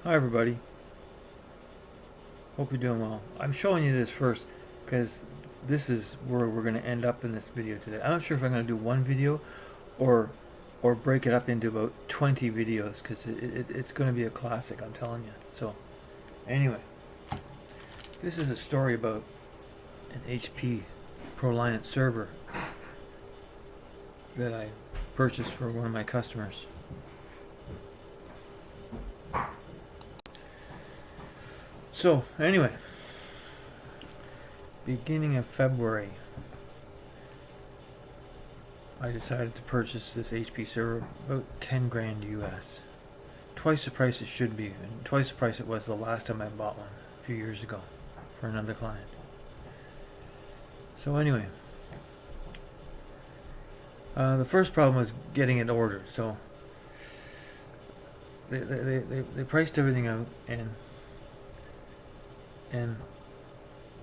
Hi everybody, hope you're doing well. I'm showing you this first because this is where we're going to end up in this video today. I'm not sure if I'm going to do one video or break it up into about 20 videos because it's going to be a classic, I'm telling you. So anyway, this is a story about an HP ProLiant server that I purchased for one of my customers. So anyway, beginning of February, I decided to purchase this HP server, about 10 grand US. Twice the price it should be, and twice the price it was the last time I bought one, a few years ago, for another client. So anyway, the first problem was getting it ordered. So they priced everything out, and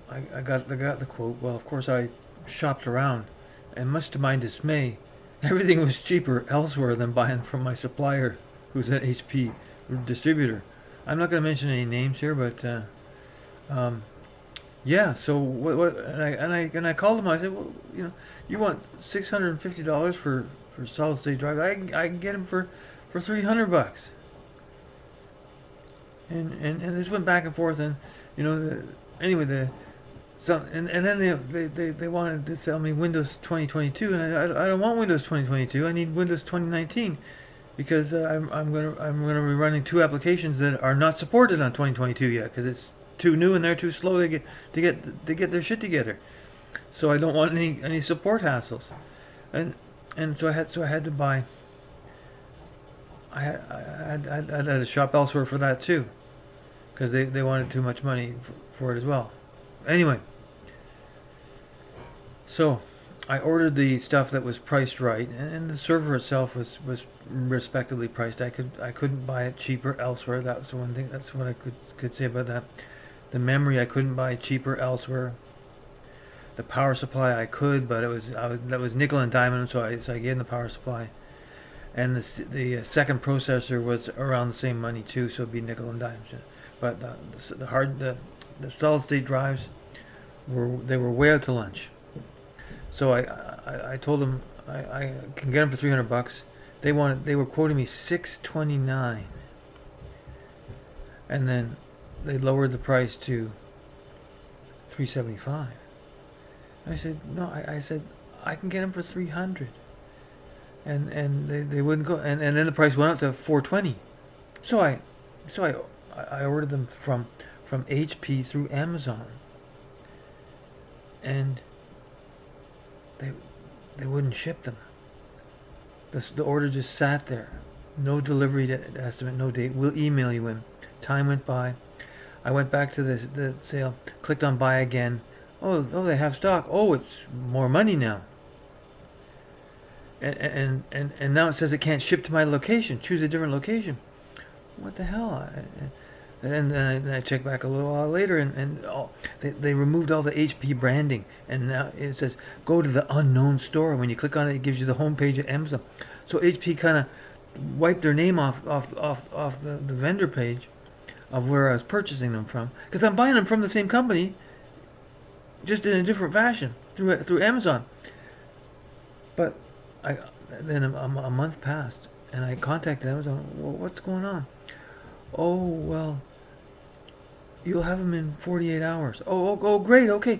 I got the quote. Well, of course I shopped around, and much to my dismay, everything was cheaper elsewhere than buying from my supplier, who's an HP distributor. I'm not going to mention any names here, but yeah. So what? And I called them. I said, well, you want $650 for solid state drive? I can get them for $300. And this went back and forth, and anyway and then they wanted to sell me Windows 2022, and I don't want Windows 2022. I need Windows 2019 because I'm gonna be running two applications that are not supported on 2022 yet because it's too new and they're too slow to get their shit together. So I don't want any support hassles, and so I had to buy. I had to shop elsewhere for that too, because they wanted too much money for it as well. Anyway, so I ordered the stuff that was priced right, and the server itself was respectably priced. I couldn't buy it cheaper elsewhere. That was the one thing. That's what I could say about that. The memory I couldn't buy cheaper elsewhere. The power supply I could, but that was nickel and diamond, so I gave them the power supply. And the second processor was around the same money too, so it'd be nickel and dimes. But the solid state drives were way out to lunch. So I told them I can get them for $300. They were quoting me $629, and then they lowered the price to $375. I said no. I said I can get them for $300. And they wouldn't go, and then the price went up to $420. So I ordered them from HP through Amazon, and they wouldn't ship them. The order just sat there, no delivery estimate, no date. We'll email you in. Time went by. I went back to the sale, clicked on buy again. Oh, they have stock. Oh, it's more money now. And now it says it can't ship to my location. Choose a different location. What the hell? And then I checked back a little while later, and they removed all the HP branding, and now it says go to the unknown store. When you click on it, it gives you the home page at Amazon. So HP kind of wiped their name off the vendor page of where I was purchasing them from, because I'm buying them from the same company, just in a different fashion through Amazon. But then a month passed, and I contacted Amazon. Well, what's going on? Oh, well, you'll have them in 48 hours. Oh, great, okay.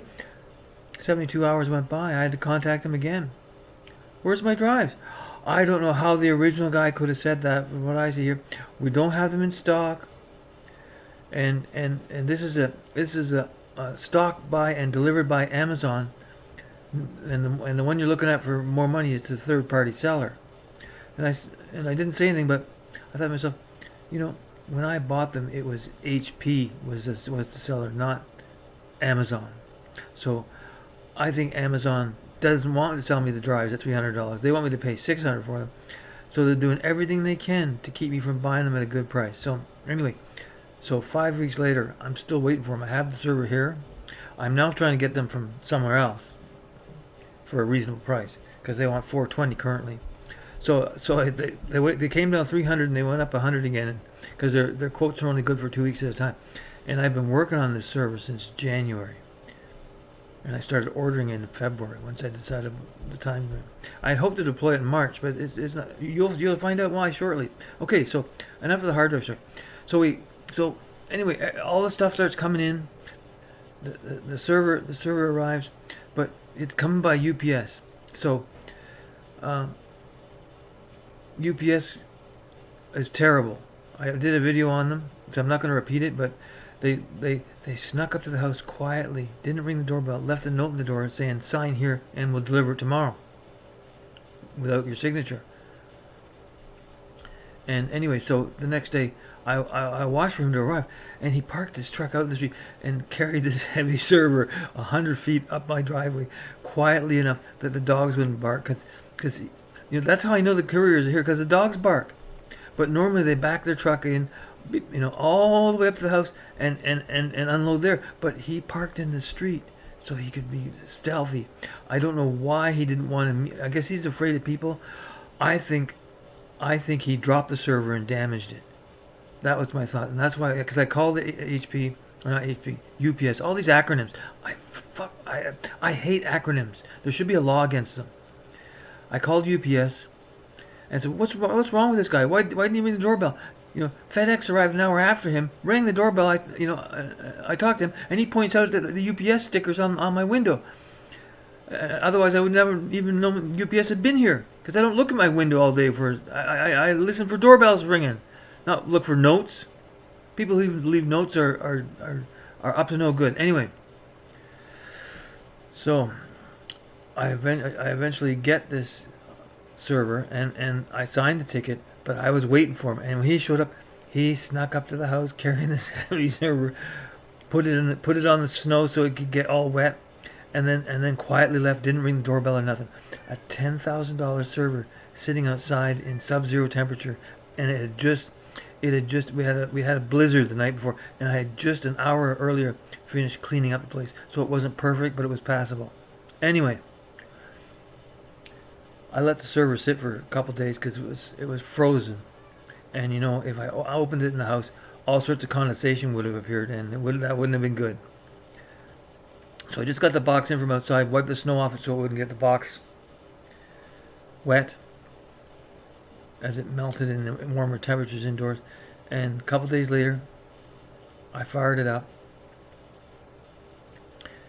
72 hours went by. I had to contact him again. Where's my drives? I don't know how the original guy could have said that. From what I see here, we don't have them in stock. And this is a stock by and delivered by Amazon. And the one you're looking at for more money is the third party seller. And I didn't say anything, but I thought to myself, when I bought them, it was HP was the seller, not Amazon. So I think Amazon doesn't want to sell me the drives at $300. They want me to pay $600 for them. So they're doing everything they can to keep me from buying them at a good price. So anyway, 5 weeks later, I'm still waiting for them. I have the server here. I'm now trying to get them from somewhere else for a reasonable price, because they want $420 currently. They came down 300 and they went up 100 again because their quotes are only good for 2 weeks at a time. And I've been working on this server since January. And I started ordering it in February once I decided the time. I hoped to deploy it in March, but it's not. You'll find out why shortly. Okay, so enough of the hard drive stuff. So anyway, all the stuff starts coming in. The server arrives, but it's coming by UPS. So UPS is terrible. I did a video on them, so I'm not going to repeat it, but they snuck up to the house quietly, didn't ring the doorbell, left a note in the door saying, sign here and we'll deliver it tomorrow without your signature. And anyway, so the next day I watched for him to arrive, and he parked his truck out in the street and carried this heavy server 100 feet up my driveway quietly enough that the dogs wouldn't bark, because that's how I know the couriers are here, because the dogs bark. But normally they back their truck in, all the way up to the house and unload there. But he parked in the street so he could be stealthy. I don't know why he didn't want to. I guess he's afraid of people. I think he dropped the server and damaged it. That was my thought, and that's why. Because I called the HP, or not HP, UPS. All these acronyms. I hate acronyms. There should be a law against them. I called UPS. And said, what's wrong with this guy? Why didn't he ring the doorbell? FedEx arrived an hour after him, rang the doorbell. I talked to him, and he points out that the UPS stickers on my window. Otherwise, I would never even know UPS had been here, because I don't look at my window all day for. I listen for doorbells ringing, not look for notes. People who leave notes are up to no good. Anyway, so I eventually get this server, and I signed the ticket, but I was waiting for him, and when he showed up, he snuck up to the house carrying this heavy server, put it on the snow so it could get all wet, and then quietly left, didn't ring the doorbell or nothing. A $10,000 server sitting outside in sub-zero temperature, and it had just we had a blizzard the night before, and I had just an hour earlier finished cleaning up the place, so it wasn't perfect, but it was passable. Anyway, I let the server sit for a couple of days because it was frozen, and if I opened it in the house, all sorts of condensation would have appeared, and that wouldn't have been good. So I just got the box in from outside, wiped the snow off it so it wouldn't get the box wet as it melted in the warmer temperatures indoors. And a couple of days later, I fired it up,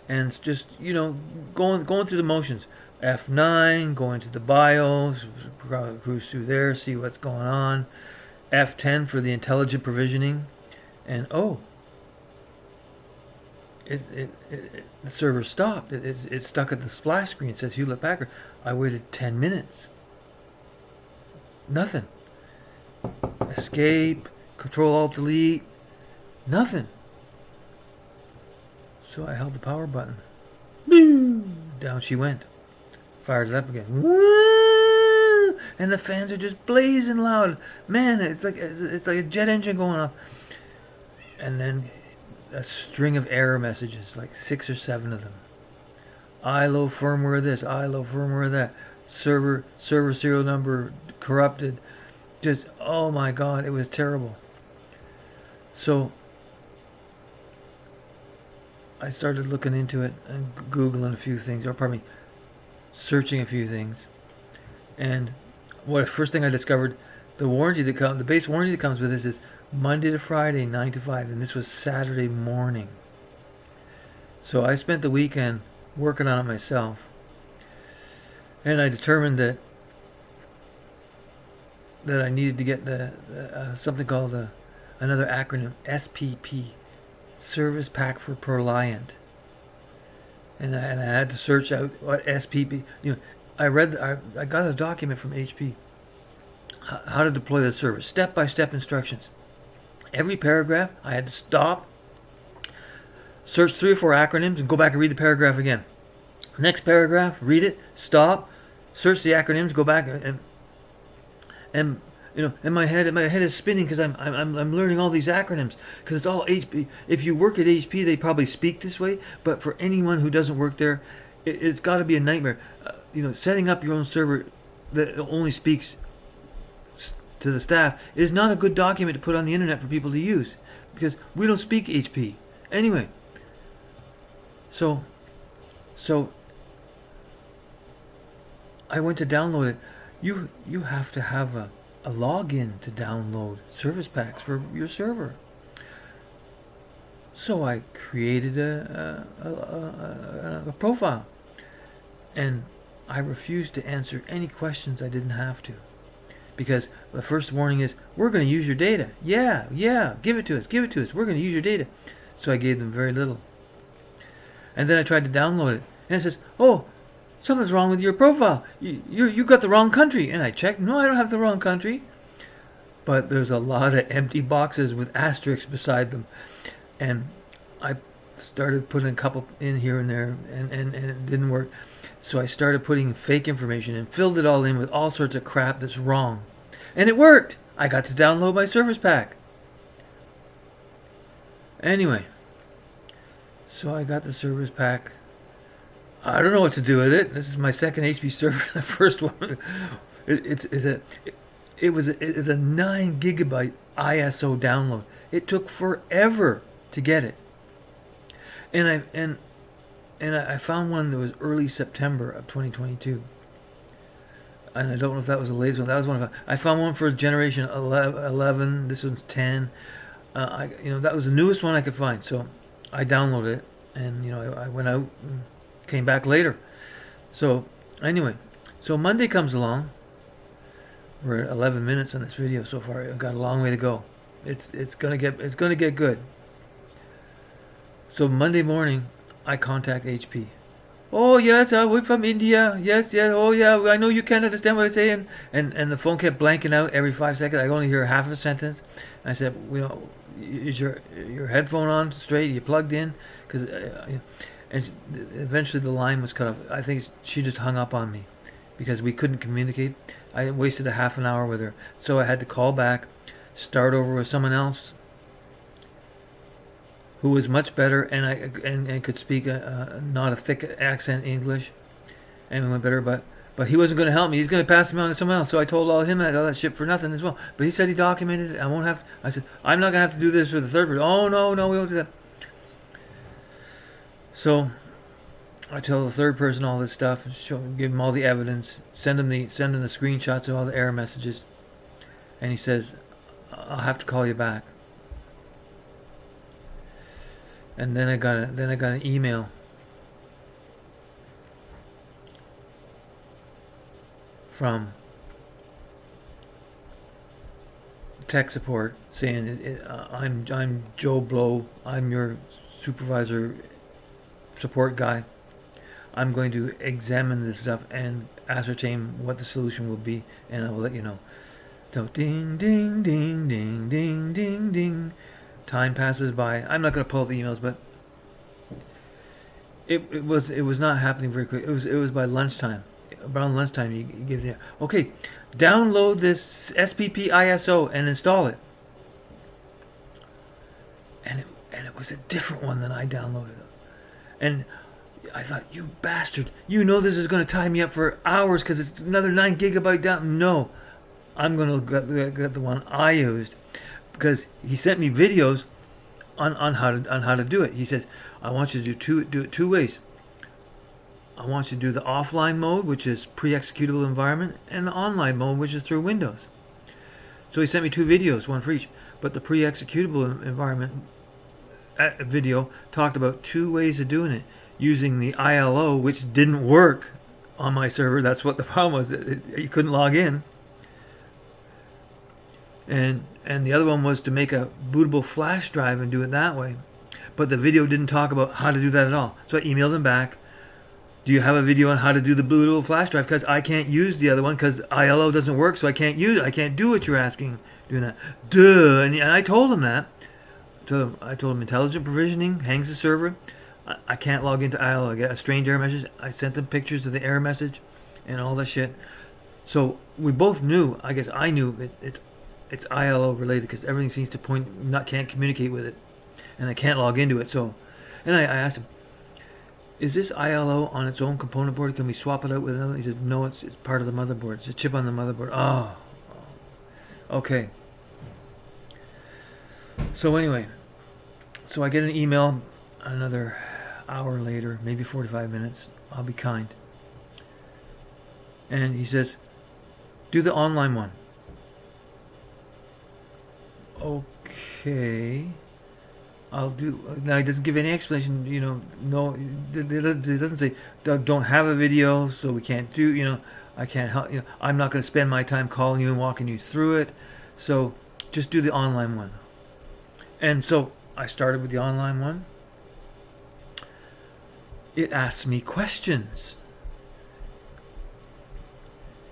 and it's just going through the motions. F9, go into the BIOS, cruise through there, see what's going on. F10 for the intelligent provisioning, and the server stopped. It stuck at the splash screen. It says Hewlett Packard. I waited 10 minutes. Nothing. Escape, Control Alt Delete, nothing. So I held the power button. Boom! Down she went. Fired it up again. Woo! And the fans are just blazing loud. Man, it's like a jet engine going off. And then a string of error messages, like 6 or 7 of them. ILO firmware this, ILO firmware that. Server serial number corrupted. Just, oh my God, it was terrible. So I started looking into it and Googling a few things, or pardon me, searching a few things. And first thing I discovered, the base warranty that comes with this is Monday to Friday, 9 to 5, and this was Saturday morning. So I spent the weekend working on it myself, and I determined that I needed to get something called another acronym, SPP, Service Pack for Proliant. And I had to search out what SPP. I got a document from HP, how to deploy the server, step-by-step instructions. Every paragraph, I had to stop, search 3 or 4 acronyms, and go back and read the paragraph again. Next paragraph, read it, stop, search the acronyms, go back and in my head is spinning because I'm learning all these acronyms because it's all HP. If you work at HP, they probably speak this way, but for anyone who doesn't work there, it's got to be a nightmare. Setting up your own server that only speaks to the staff, it is not a good document to put on the internet for people to use because we don't speak HP. Anyway, so I went to download it. You have to have a login to download service packs for your server. So I created a profile, and I refused to answer any questions I didn't have to, because the first warning is, we're going to use your data. Yeah, give it to us, we're going to use your data. So I gave them very little. And then I tried to download it, and it says, oh, something's wrong with your profile. You got the wrong country. And I checked, no, I don't have the wrong country. But there's a lot of empty boxes with asterisks beside them. And I started putting a couple in here and there, and it didn't work. So I started putting fake information and filled it all in with all sorts of crap that's wrong. And it worked. I got to download my service pack. Anyway, so I got the service pack. I don't know what to do with it. This is my second HP server. The first one, it's a 9 gigabyte ISO download. It took forever to get it, and I found one that was early September of 2022, and I don't know if that was the latest one. That was one I found one for generation 11. This one's 10. That was the newest one I could find. So I downloaded it, and I went out and came back later. So anyway, so Monday comes along. We're at 11 minutes on this video so far. I've got a long way to go. It's gonna get good. So Monday morning, I contact HP. Oh yes, we're from India. Yes. Oh yeah, I know you can't understand what I say, and the phone kept blanking out every 5 seconds. I only hear half of a sentence. And I said, is your headphone on straight? You plugged in? Because and eventually the line was cut off. I think she just hung up on me because we couldn't communicate. I wasted a half an hour with her, so I had to call back, start over with someone else who was much better and could speak not a thick accent English, and went better. But he wasn't going to help me. He's going to pass me on to someone else. So I told all that shit for nothing as well. But he said he documented it. I won't have to. I said, I'm not going to have to do this for the third person. Oh no, we won't do that. So I tell the third person all this stuff, give him all the evidence, send him the screenshots of all the error messages, and he says, I'll have to call you back. And then I got an email from tech support saying, I'm Joe Blow, I'm your supervisor support guy. I'm going to examine this stuff and ascertain what the solution will be, and I will let you know. So ding ding ding ding ding ding ding. Time passes by. I'm not going to pull up the emails, but it was not happening very quick. It was by lunchtime. Around lunchtime, he gives you, okay, download this SPP ISO and install it. And it was a different one than I downloaded. And I thought, you bastard, this is going to tie me up for hours because it's another 9 gigabyte down. No, I'm going to get the one I used, because he sent me videos on how to do it. He says, I want you to do it two ways. I want you to do the offline mode, which is pre-executable environment, and the online mode, which is through Windows. So he sent me 2 videos, one for each. But the pre-executable environment video talked about 2 ways of doing it, using the ILO, which didn't work on my server. That's what the problem was. You couldn't log in. And the other one was to make a bootable flash drive and do it that way. But the video didn't talk about how to do that at all. So I emailed him back. Do you have a video on how to do the bootable flash drive? Because I can't use the other one because ILO doesn't work, so I can't use it. I can't do what you're asking doing that. Duh. And I told him that. I told him intelligent provisioning hangs the server. I can't log into ILO. I get a strange error message. I sent them pictures of the error message and all that shit. So we both knew. I guess I knew it's ILO related because everything seems to can't communicate with it, and I can't log into it. So, and I asked him, is this ILO on its own component board? Can we swap it out with another? He said, no, it's part of the motherboard. It's a chip on the motherboard. Oh. Okay. So anyway, so I get an email another hour later, maybe 45 minutes. I'll be kind. And he says, do the online one. Okay. I'll do. Now he doesn't give any explanation. No, it doesn't say don't have a video, so we can't do. I can't help. I'm not going to spend my time calling you and walking you through it. So just do the online one. And so I started with the online one. It asks me questions.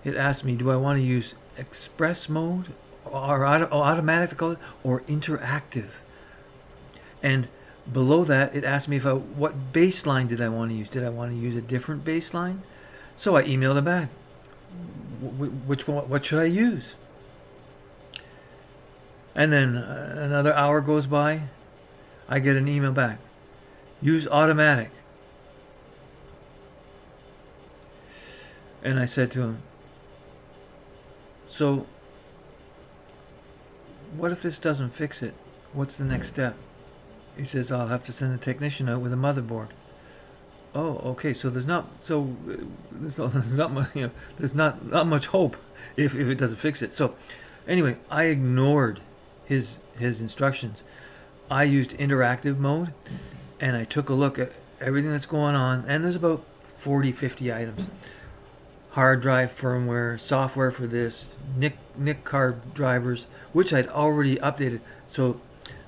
It asks me, do I want to use express mode or automatic or interactive? And below that, it asked me what baseline did I want to use. Did I want to use a different baseline? So I emailed it back. Which one? What should I use? And then another hour goes by. I get an email back. Use automatic. And I said to him, so what if this doesn't fix it? What's the next step? He says, I'll have to send a technician out with a motherboard. Oh, okay. So there's not much, there's not much hope if it doesn't fix it. So anyway, I ignored his instructions. I used interactive mode, and I took a look at everything that's going on, and there's about 40, 50 items. Hard drive firmware, software for this, NIC card drivers, which I'd already updated. So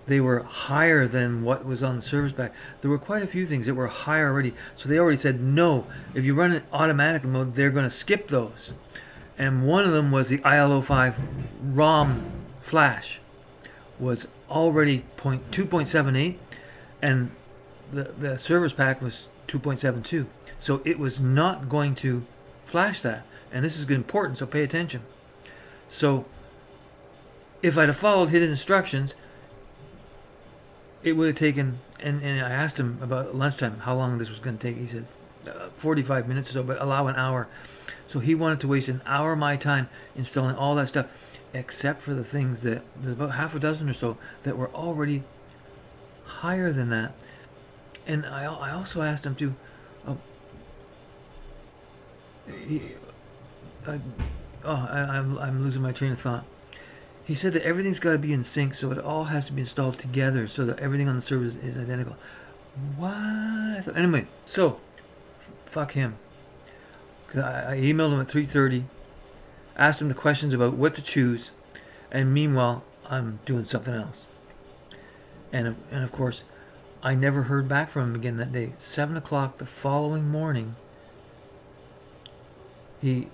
they were higher than what was on the service pack. There were quite a few things that were higher already. So they already said, no, if you run it automatic mode, they're going to skip those. And one of them was the IL05 ROM flash. Was already 2.78, and the service pack was 2.72. So it was not going to flash that. And this is important, so pay attention. So if I'd have followed his instructions, it would have taken, and I asked him about lunchtime how long this was going to take. He said 45 minutes or so, but allow an hour. So he wanted to waste an hour of my time installing all that stuff, except for the things that there's about half a dozen or so that were already higher than that. And I also asked him to I'm losing my train of thought. He said that everything's got to be in sync, so it all has to be installed together so that everything on the server is identical. What? Anyway, so fuck him. 'Cause I emailed him at 3:30, asked him the questions about what to choose, and meanwhile I'm doing something else. And of course, I never heard back from him again that day. 7 o'clock the following morning, he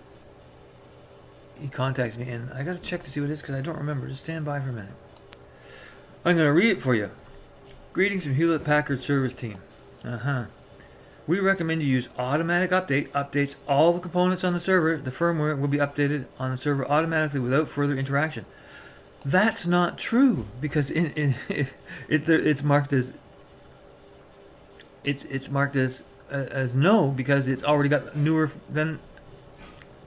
contacts me, and I got to check to see what it is because I don't remember. Just stand by for a minute. I'm going to read it for you. Greetings from Hewlett Packard service team. We recommend you use automatic updates all the components on the server. The firmware will be updated on the server automatically without further interaction. That's not true because it's marked as as no because it's already got newer than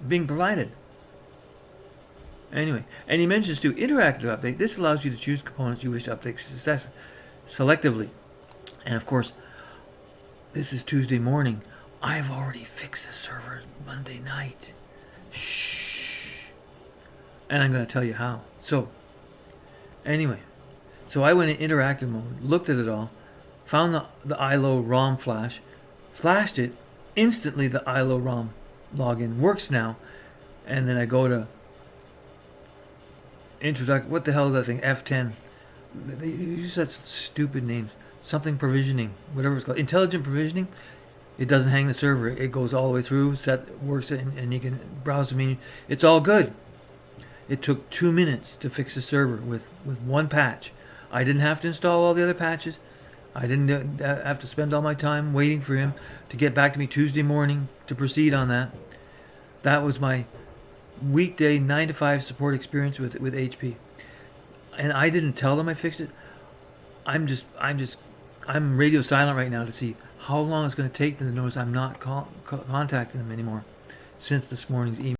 being provided. Anyway, and he mentions to interactive update. This allows you to choose components you wish to update selectively. And of course, this is Tuesday morning. I've already fixed the server Monday night. Shh. And I'm going to tell you how. So, anyway, so I went in interactive mode, looked at it all, found the ILO ROM flash, flashed it. Instantly, the ILO ROM login works now. And then I go to introduction. What the hell is that thing? F10. They use such stupid names. Something provisioning, whatever it's called. Intelligent provisioning. It doesn't hang the server. It goes all the way through, works it, and you can browse the menu. It's all good. It took 2 minutes to fix the server with one patch. I didn't have to install all the other patches. I didn't have to spend all my time waiting for him to get back to me Tuesday morning to proceed on that. That was my weekday 9 to 5 support experience with HP. And I didn't tell them I fixed it. I'm radio silent right now to see how long it's going to take them to notice I'm not contacting them anymore since this morning's email.